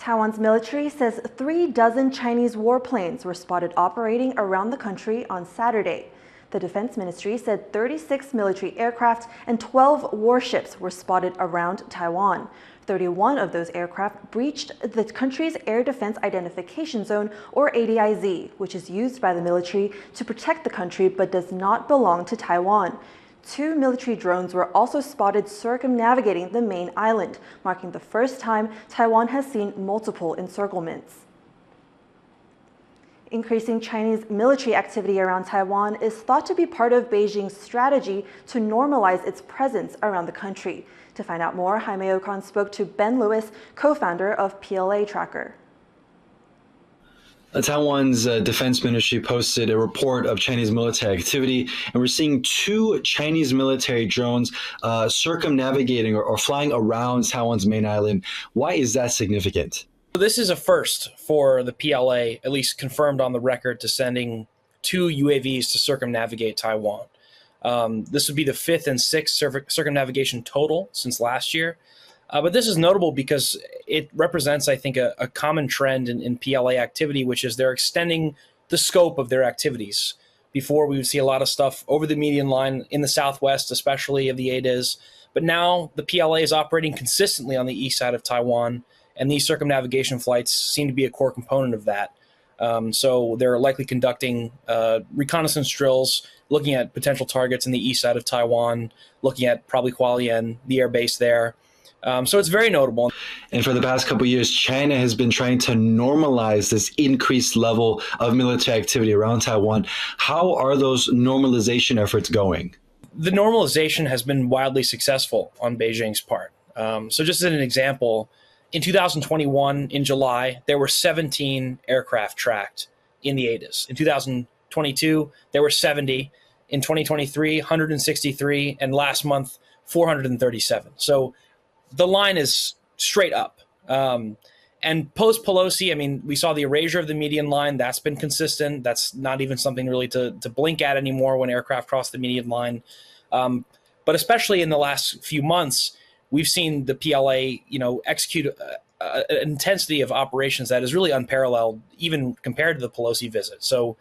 Taiwan's military says 36 Chinese warplanes were spotted operating around the country on Saturday. The Defense Ministry said 36 military aircraft and 12 warships were spotted around Taiwan. 31 of those aircraft breached the country's Air Defense Identification Zone, or ADIZ, which is used by the military to protect the country but does not belong to Taiwan. 2 military drones were also spotted circumnavigating the main island, marking the first time Taiwan has seen multiple encirclements. Increasing Chinese military activity around Taiwan is thought to be part of Beijing's strategy to normalize its presence around the country. To find out more, Jaime Ocon spoke to Ben Lewis, co-founder of PLA Tracker. Taiwan's defense ministry posted a report of Chinese military activity, and we're seeing 2 Chinese military drones circumnavigating or flying around Taiwan's main island. Why is that significant? This is a first for the PLA, at least confirmed on the record, to sending 2 UAVs to circumnavigate Taiwan. This would be the 5th and 6th circumnavigation total since last year. But this is notable because it represents, I think, a common trend in PLA activity, which is they're extending the scope of their activities. Before, we would see a lot of stuff over the median line in the southwest, especially of the ADIZ. But now the PLA is operating consistently on the east side of Taiwan, and these circumnavigation flights seem to be a core component of that. So they're likely conducting reconnaissance drills, looking at potential targets in the east side of Taiwan, looking at probably Hualien, the air base there. So it's very notable. And for the past couple of years, China has been trying to normalize this increased level of military activity around Taiwan. How are those normalization efforts going? The normalization has been wildly successful on Beijing's part. So just as an example, in 2021, in July, there were 17 aircraft tracked in the ADIZ. In 2022, there were 70. In 2023, 163. And last month, 437. So the line is straight up. And post Pelosi, I mean, we saw the erasure of the median line. That's been consistent. That's not even something really to blink at anymore when aircraft cross the median line. But especially in the last few months, we've seen the PLA, execute an intensity of operations that is really unparalleled, even compared to the Pelosi visit. So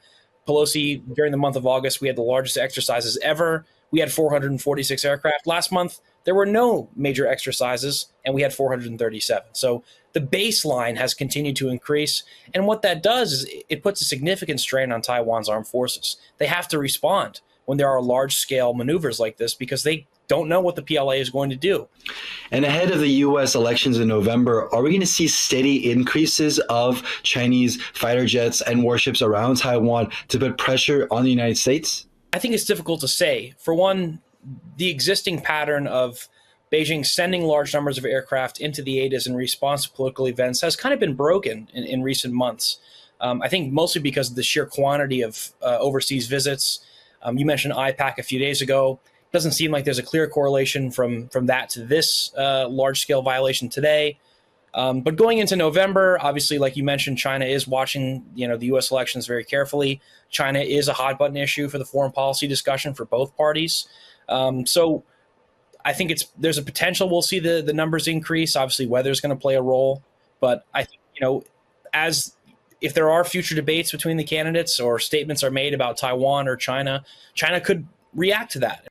Pelosi, during the month of August, we had the largest exercises ever. We had 446 aircraft. Last month, there were no major exercises, and we had 437. So the baseline has continued to increase. And what that does is it puts a significant strain on Taiwan's armed forces. They have to respond when there are large-scale maneuvers like this because they don't know what the PLA is going to do. And ahead of the U.S. elections in November, are we going to see steady increases of Chinese fighter jets and warships around Taiwan to put pressure on the United States? I think it's difficult to say. For one, the existing pattern of Beijing sending large numbers of aircraft into the ADIZ in response to political events has kind of been broken in recent months. I think mostly because of the sheer quantity of overseas visits. You mentioned IPAC a few days ago. Doesn't seem like there's a clear correlation from that to this large-scale violation today. But going into November, obviously, like you mentioned, China is watching the U.S. elections very carefully. China is a hot-button issue for the foreign policy discussion for both parties. So I think there's a potential we'll see the numbers increase. Obviously, weather's going to play a role. But I think, if there are future debates between the candidates or statements are made about Taiwan or China, China could react to that.